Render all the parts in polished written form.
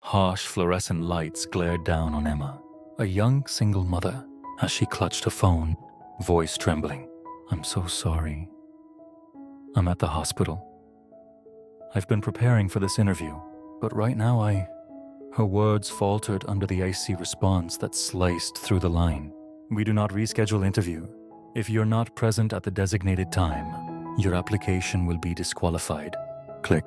Harsh fluorescent lights glared down on Emma, a young single mother, as she clutched a phone, voice trembling. "I'm so sorry. I'm at the hospital. I've been preparing for this interview, but right now Her words faltered under the icy response that sliced through the line. "We do not reschedule interview. If you're not present at the designated time, your application will be disqualified." Click.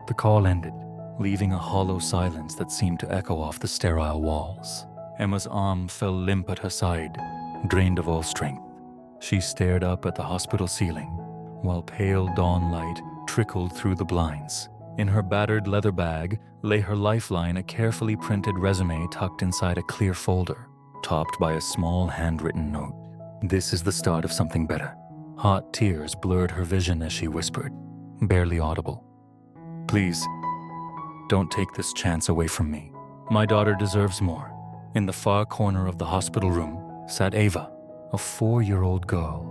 The call ended, leaving a hollow silence that seemed to echo off the sterile walls. Emma's arm fell limp at her side, drained of all strength. She stared up at the hospital ceiling, while pale dawn light trickled through the blinds. In her battered leather bag lay her lifeline, a carefully printed resume tucked inside a clear folder, topped by a small handwritten note. "This is the start of something better." Hot tears blurred her vision as she whispered, barely audible, "Please, don't take this chance away from me. My daughter deserves more." In the far corner of the hospital room sat Ava, a 4-year-old girl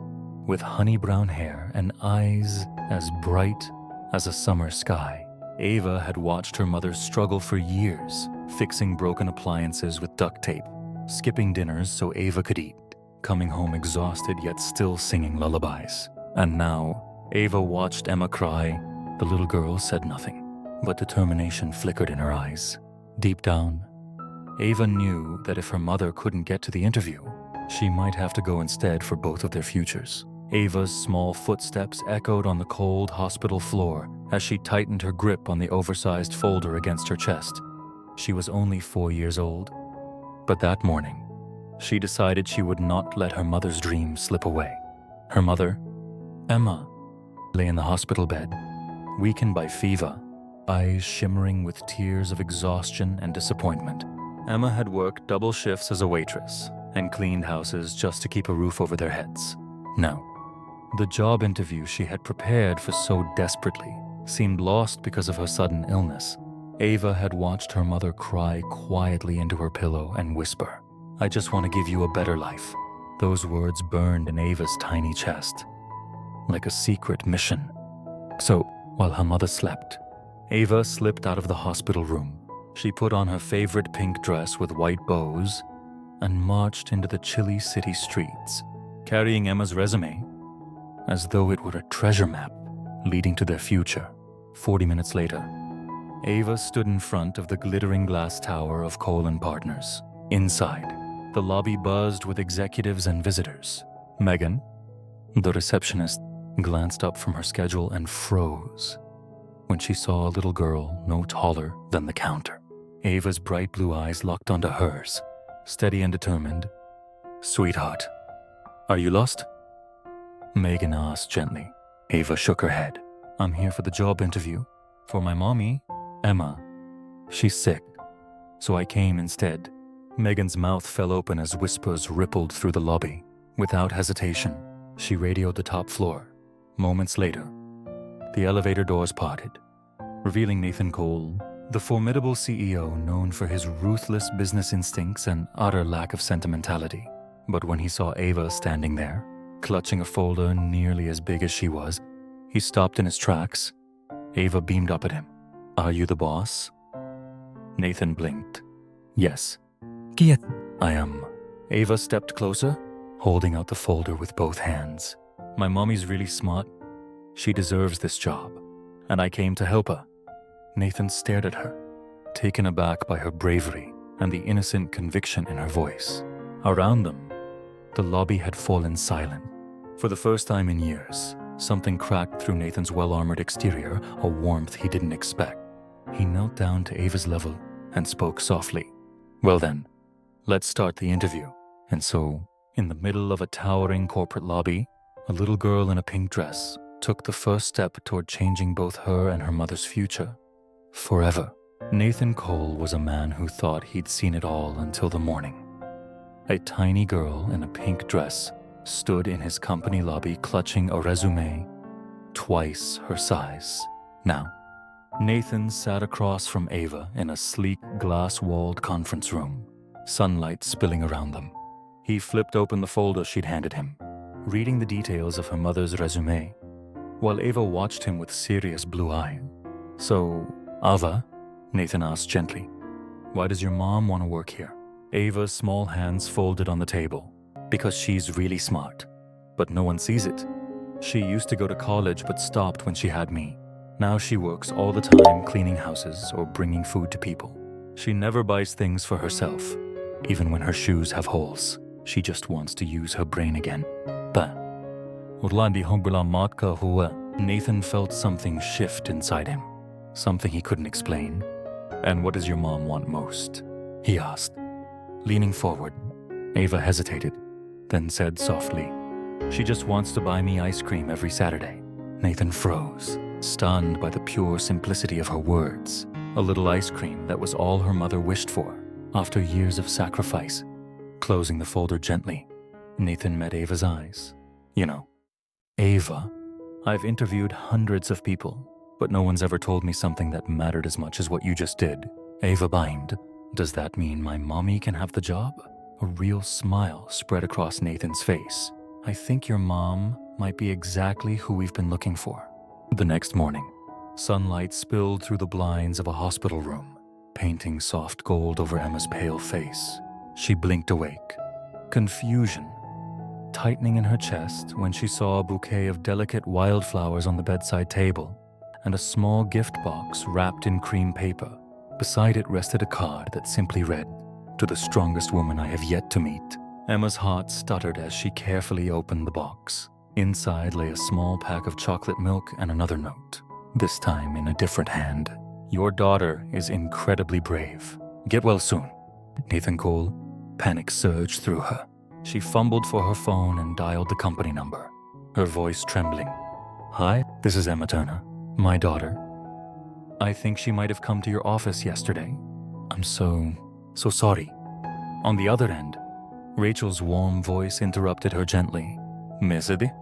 with honey brown hair and eyes as bright as a summer sky. Ava had watched her mother struggle for years, fixing broken appliances with duct tape, skipping dinners so Ava could eat, coming home exhausted yet still singing lullabies. And now, Ava watched Emma cry. The little girl said nothing, but determination flickered in her eyes. Deep down, Ava knew that if her mother couldn't get to the interview, she might have to go instead for both of their futures. Ava's small footsteps echoed on the cold hospital floor as she tightened her grip on the oversized folder against her chest. She was only 4 years old, but that morning, she decided she would not let her mother's dream slip away. Her mother, Emma, lay in the hospital bed, weakened by fever, eyes shimmering with tears of exhaustion and disappointment. Emma had worked double shifts as a waitress and cleaned houses just to keep a roof over their heads. Now, the job interview she had prepared for so desperately seemed lost because of her sudden illness. Ava had watched her mother cry quietly into her pillow and whisper, "I just want to give you a better life." Those words burned in Ava's tiny chest, like a secret mission. So, while her mother slept, Ava slipped out of the hospital room. She put on her favorite pink dress with white bows and marched into the chilly city streets, carrying Emma's resume as though it were a treasure map leading to their future. 40 minutes later, Ava stood in front of the glittering glass tower of Cole & Partners. Inside, the lobby buzzed with executives and visitors. Megan, the receptionist, glanced up from her schedule and froze when she saw a little girl no taller than the counter. Ava's bright blue eyes locked onto hers, steady and determined. "Sweetheart, are you lost?" Megan asked gently. Ava shook her head. "I'm here for the job interview. For my mommy, Emma. She's sick, so I came instead." Megan's mouth fell open as whispers rippled through the lobby. Without hesitation, she radioed the top floor. Moments later, the elevator doors parted, revealing Nathan Cole, the formidable CEO known for his ruthless business instincts and utter lack of sentimentality. But when he saw Ava standing there, clutching a folder nearly as big as she was, he stopped in his tracks. Ava beamed up at him. "Are you the boss?" Nathan blinked. "Yes." "Kiet." "I am." Ava stepped closer, holding out the folder with both hands. "My mommy's really smart. She deserves this job, and I came to help her." Nathan stared at her, taken aback by her bravery and the innocent conviction in her voice. Around them, the lobby had fallen silent. For the first time in years, something cracked through Nathan's well-armored exterior, a warmth he didn't expect. He knelt down to Ava's level and spoke softly. "Well then, let's start the interview." And so, in the middle of a towering corporate lobby, a little girl in a pink dress took the first step toward changing both her and her mother's future. Forever. Nathan Cole was a man who thought he'd seen it all until the morning. A tiny girl in a pink dress stood in his company lobby clutching a resume twice her size. Now, Nathan sat across from Ava in a sleek glass-walled conference room, sunlight spilling around them. He flipped open the folder she'd handed him, reading the details of her mother's resume, while Ava watched him with serious blue eyes. "So, Ava?" Nathan asked gently. Why does your mom want to work here? Ava's small hands folded on the table. Because she's really smart. But no one sees it. She used to go to college but stopped when she had me. Now she works all the time cleaning houses or bringing food to people. She never buys things for herself. Even when her shoes have holes, she just wants to use her brain again. But Nathan felt something shift inside him. Something he couldn't explain. And what does your mom want most? He asked. Leaning forward, Ava hesitated, then said softly, She just wants to buy me ice cream every Saturday. Nathan froze, stunned by the pure simplicity of her words. A little ice cream that was all her mother wished for, after years of sacrifice. Closing the folder gently, Nathan met Ava's eyes. You know, Ava, I've interviewed hundreds of people, but no one's ever told me something that mattered as much as what you just did. Ava beamed. Does that mean my mommy can have the job? A real smile spread across Nathan's face. I think your mom might be exactly who we've been looking for. The next morning, sunlight spilled through the blinds of a hospital room, painting soft gold over Emma's pale face. She blinked awake, confusion tightening in her chest when she saw a bouquet of delicate wildflowers on the bedside table and a small gift box wrapped in cream paper. Beside it rested a card that simply read, To the strongest woman I have yet to meet. Emma's heart stuttered as she carefully opened the box. Inside lay a small pack of chocolate milk and another note, this time in a different hand. Your daughter is incredibly brave. Get well soon. Nathan Cole. Panic surged through her. She fumbled for her phone and dialed the company number, her voice trembling. Hi, this is Emma Turner, my daughter. I think she might have come to your office yesterday. I'm so sorry. On the other end, Rachel's warm voice interrupted her gently. Miss Eddie?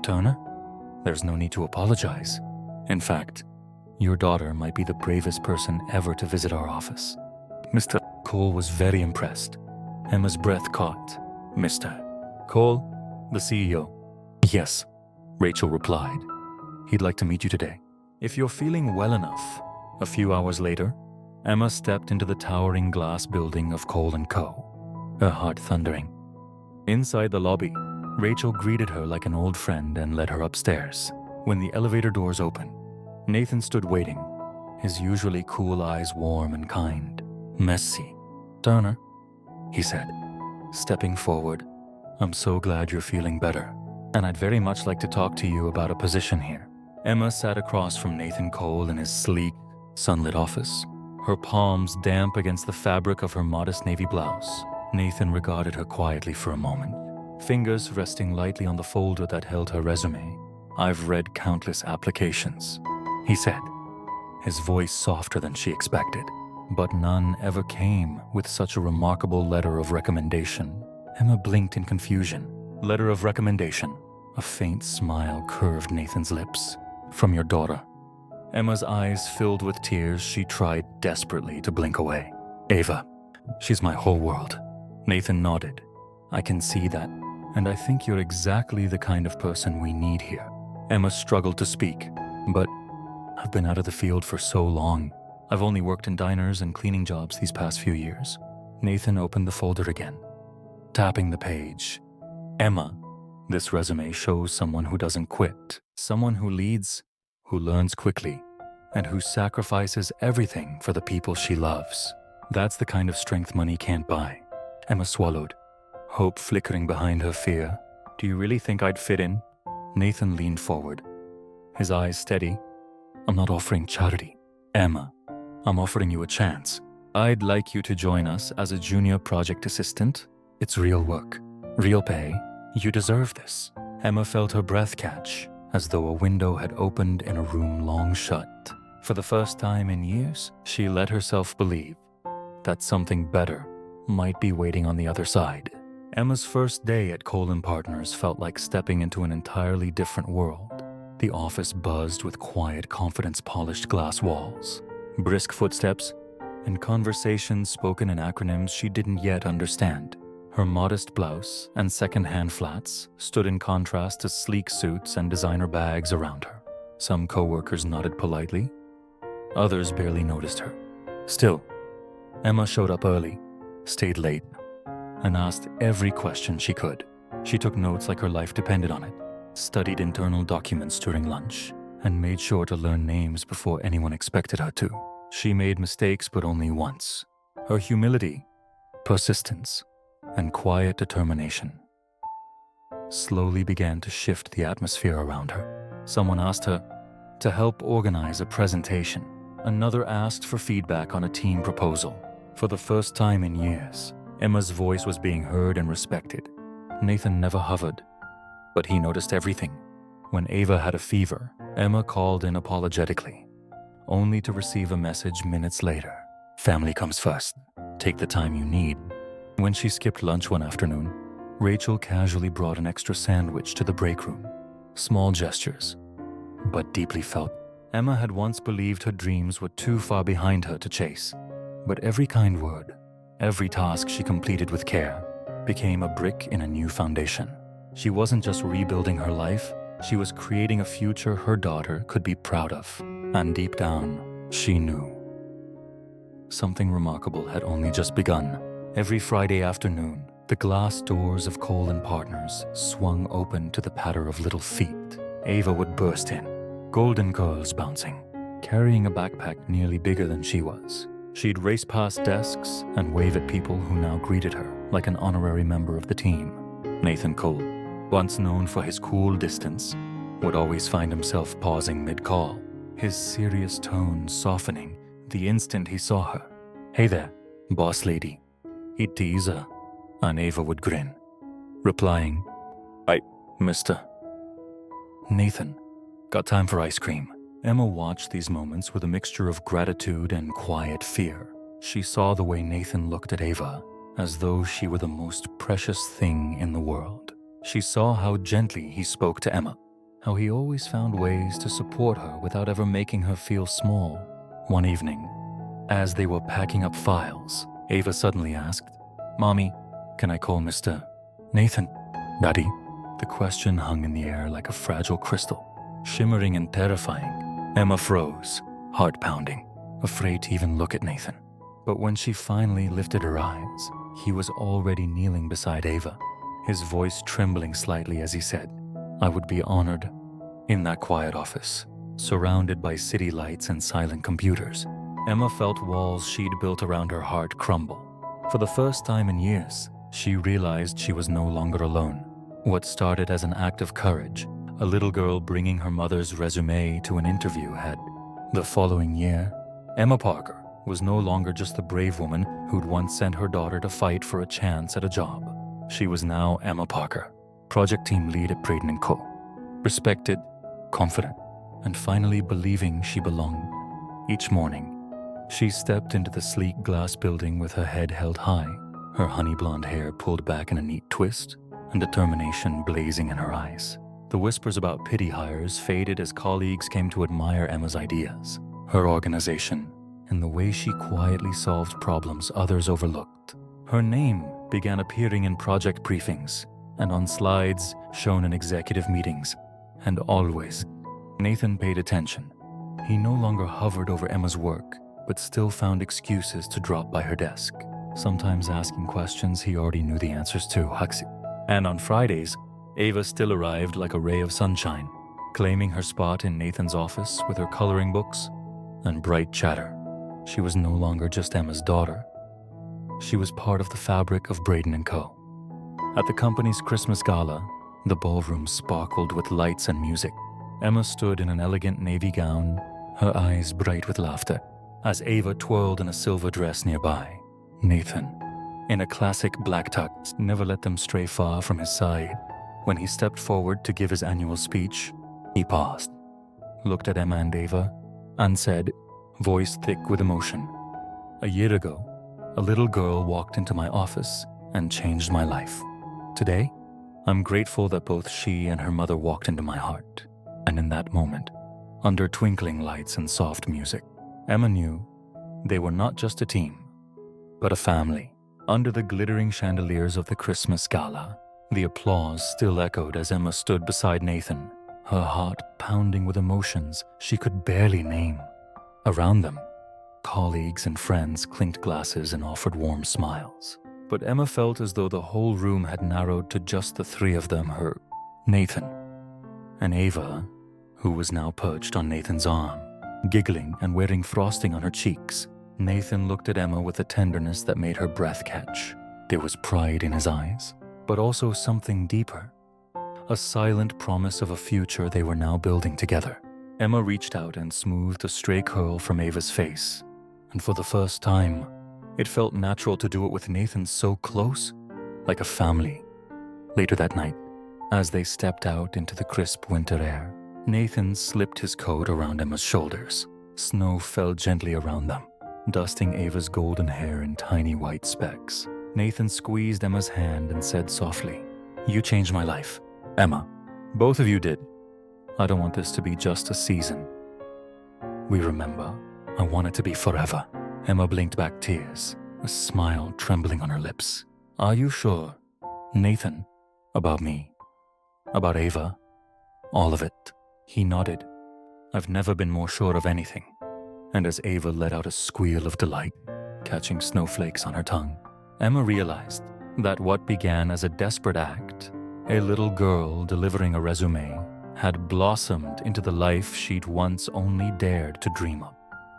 Turner? There's no need to apologize. In fact, your daughter might be the bravest person ever to visit our office. Mr. Cole was very impressed. Emma's breath caught. Mr. Cole, the CEO. Yes, Rachel replied. He'd like to meet you today. If you're feeling well enough. A few hours later, Emma stepped into the towering glass building of Cole & Co., her heart thundering. Inside the lobby, Rachel greeted her like an old friend and led her upstairs. When the elevator doors opened, Nathan stood waiting, his usually cool eyes warm and kind. Merci, Turner, he said, stepping forward. I'm so glad you're feeling better, and I'd very much like to talk to you about a position here. Emma sat across from Nathan Cole in his sleek, sunlit office, her palms damp against the fabric of her modest navy blouse. Nathan regarded her quietly for a moment, fingers resting lightly on the folder that held her resume. I've read countless applications, he said, his voice softer than she expected. But none ever came with such a remarkable letter of recommendation. Emma blinked in confusion. Letter of recommendation. A faint smile curved Nathan's lips. From your daughter. Emma's eyes filled with tears. She tried desperately to blink away. Ava, she's my whole world. Nathan nodded. I can see that, and I think you're exactly the kind of person we need here. Emma struggled to speak, but I've been out of the field for so long. I've only worked in diners and cleaning jobs these past few years. Nathan opened the folder again, tapping the page. Emma, this resume shows someone who doesn't quit, someone who leads, who learns quickly, and who sacrifices everything for the people she loves. That's the kind of strength money can't buy. Emma swallowed, hope flickering behind her fear. Do you really think I'd fit in? Nathan leaned forward, his eyes steady. I'm not offering charity. Emma, I'm offering you a chance. I'd like you to join us as a junior project assistant. It's real work, real pay. You deserve this. Emma felt her breath catch, as though a window had opened in a room long shut. For the first time in years, she let herself believe that something better might be waiting on the other side. Emma's first day at Cole & Partners felt like stepping into an entirely different world. The office buzzed with quiet, confidence-polished glass walls, brisk footsteps, and conversations spoken in acronyms she didn't yet understand. Her modest blouse and second-hand flats stood in contrast to sleek suits and designer bags around her. Some coworkers nodded politely. Others barely noticed her. Still, Emma showed up early, stayed late, and asked every question she could. She took notes like her life depended on it, studied internal documents during lunch, and made sure to learn names before anyone expected her to. She made mistakes, but only once. Her humility, persistence, and quiet determination slowly began to shift the atmosphere around her. Someone asked her to help organize a presentation. Another asked for feedback on a team proposal. For the first time in years, Emma's voice was being heard and respected. Nathan never hovered, but he noticed everything. When Ava had a fever, Emma called in apologetically, only to receive a message minutes later. Family comes first. Take the time you need. When she skipped lunch one afternoon, Rachel casually brought an extra sandwich to the break room. Small gestures, but deeply felt. Emma had once believed her dreams were too far behind her to chase, but every kind word, every task she completed with care, became a brick in a new foundation. She wasn't just rebuilding her life, she was creating a future her daughter could be proud of. And deep down, she knew something remarkable had only just begun. Every Friday afternoon, the glass doors of Cole & Partners swung open to the patter of little feet. Ava would burst in, golden curls bouncing, carrying a backpack nearly bigger than she was. She'd race past desks and wave at people who now greeted her like an honorary member of the team. Nathan Cole, once known for his cool distance, would always find himself pausing mid-call, his serious tone softening the instant he saw her. "Hey there, boss lady." He'd tease her, and Ava would grin, replying, "Hi, mister." "Nathan, got time for ice cream?" Emma watched these moments with a mixture of gratitude and quiet fear. She saw the way Nathan looked at Ava, as though she were the most precious thing in the world. She saw how gently he spoke to Emma, how he always found ways to support her without ever making her feel small. One evening, as they were packing up files, Ava suddenly asked, "Mommy, can I call Mr. Nathan?" "Daddy?" The question hung in the air like a fragile crystal, shimmering and terrifying. Emma froze, heart pounding, afraid to even look at Nathan. But when she finally lifted her eyes, he was already kneeling beside Ava, his voice trembling slightly as he said, "I would be honored." In that quiet office, surrounded by city lights and silent computers, Emma felt walls she'd built around her heart crumble. For the first time in years, she realized she was no longer alone. What started as an act of courage, a little girl bringing her mother's resume to an interview, had. The following year, Emma Parker was no longer just the brave woman who'd once sent her daughter to fight for a chance at a job. She was now Emma Parker, project team lead at Braden & Co. Respected, confident, and finally believing she belonged. Each morning, she stepped into the sleek glass building with her head held high, her honey blonde hair pulled back in a neat twist, and determination blazing in her eyes. The whispers about pity hires faded as colleagues came to admire Emma's ideas, her organization, and the way she quietly solved problems others overlooked. Her name began appearing in project briefings and on slides shown in executive meetings, and always, Nathan paid attention. He no longer hovered over Emma's work, but still found excuses to drop by her desk, sometimes asking questions he already knew the answers to. And on Fridays, Ava still arrived like a ray of sunshine, claiming her spot in Nathan's office with her coloring books and bright chatter. She was no longer just Emma's daughter. She was part of the fabric of Braden & Co. At the company's Christmas gala, the ballroom sparkled with lights and music. Emma stood in an elegant navy gown, her eyes bright with laughter, as Ava twirled in a silver dress nearby. Nathan, in a classic black tux, never let them stray far from his side. When he stepped forward to give his annual speech, he paused, looked at Emma and Ava, and said, voice thick with emotion, "A year ago, a little girl walked into my office and changed my life. Today, I'm grateful that both she and her mother walked into my heart." And in that moment, under twinkling lights and soft music, Emma knew they were not just a team, but a family. Under the glittering chandeliers of the Christmas gala, the applause still echoed as Emma stood beside Nathan, her heart pounding with emotions she could barely name. Around them, colleagues and friends clinked glasses and offered warm smiles. But Emma felt as though the whole room had narrowed to just the three of them, her Nathan, and Ava, who was now perched on Nathan's arm, giggling and wearing frosting on her cheeks. Nathan looked at Emma with a tenderness that made her breath catch. There was pride in his eyes, but also something deeper, a silent promise of a future they were now building together. Emma reached out and smoothed a stray curl from Ava's face, and for the first time, it felt natural to do it with Nathan so close, like a family. Later that night, as they stepped out into the crisp winter air, Nathan slipped his coat around Emma's shoulders. Snow fell gently around them, dusting Ava's golden hair in tiny white specks. Nathan squeezed Emma's hand and said softly, "You changed my life, Emma. Both of you did. I don't want this to be just a season. We remember. I want it to be forever." Emma blinked back tears, a smile trembling on her lips. "Are you sure, Nathan, about me? About Ava? All of it?" He nodded. "I've never been more sure of anything." And as Ava let out a squeal of delight, catching snowflakes on her tongue, Emma realized that what began as a desperate act, a little girl delivering a resume, had blossomed into the life she'd once only dared to dream of.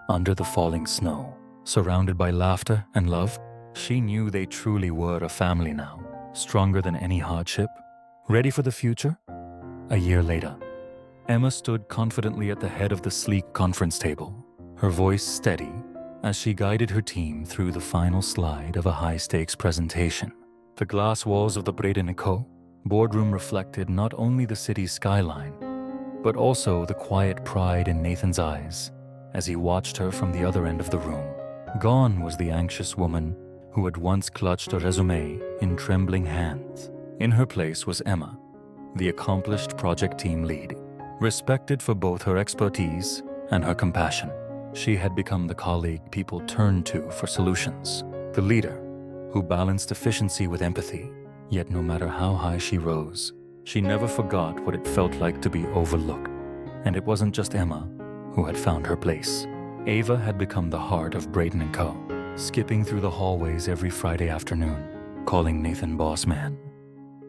Under the falling snow, surrounded by laughter and love, she knew they truly were a family now, stronger than any hardship, ready for the future. A year later, Emma stood confidently at the head of the sleek conference table, her voice steady as she guided her team through the final slide of a high-stakes presentation. The glass walls of the Braden & Co. boardroom reflected not only the city's skyline, but also the quiet pride in Nathan's eyes as he watched her from the other end of the room. Gone was the anxious woman who had once clutched a resume in trembling hands. In her place was Emma, the accomplished project team lead, respected for both her expertise and her compassion. She had become the colleague people turned to for solutions, the leader who balanced efficiency with empathy. Yet no matter how high she rose, she never forgot what it felt like to be overlooked. And it wasn't just Emma who had found her place. Ava had become the heart of Braden & Co., skipping through the hallways every Friday afternoon, calling Nathan boss man,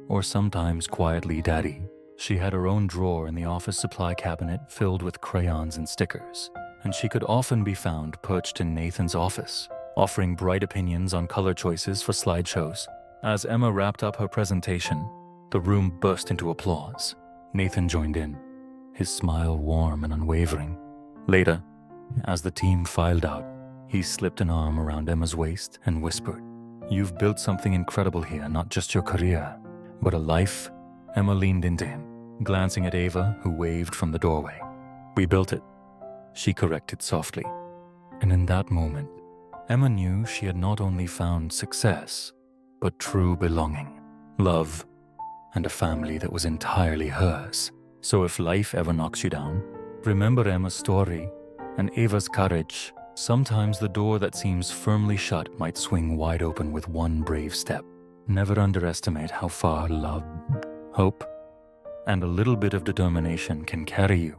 or sometimes quietly daddy. She had her own drawer in the office supply cabinet filled with crayons and stickers, and she could often be found perched in Nathan's office, offering bright opinions on color choices for slideshows. As Emma wrapped up her presentation, the room burst into applause. Nathan joined in, his smile warm and unwavering. Later, as the team filed out, he slipped an arm around Emma's waist and whispered, "You've built something incredible here, not just your career, but a life." Emma leaned into him, glancing at Ava, who waved from the doorway. "We built it," she corrected softly. And in that moment, Emma knew she had not only found success, but true belonging, love, and a family that was entirely hers. So if life ever knocks you down, remember Emma's story and Ava's courage. Sometimes the door that seems firmly shut might swing wide open with one brave step. Never underestimate how far love, hope, and a little bit of determination can carry you,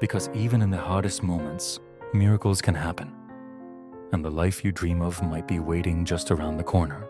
because even in the hardest moments, miracles can happen, and the life you dream of might be waiting just around the corner.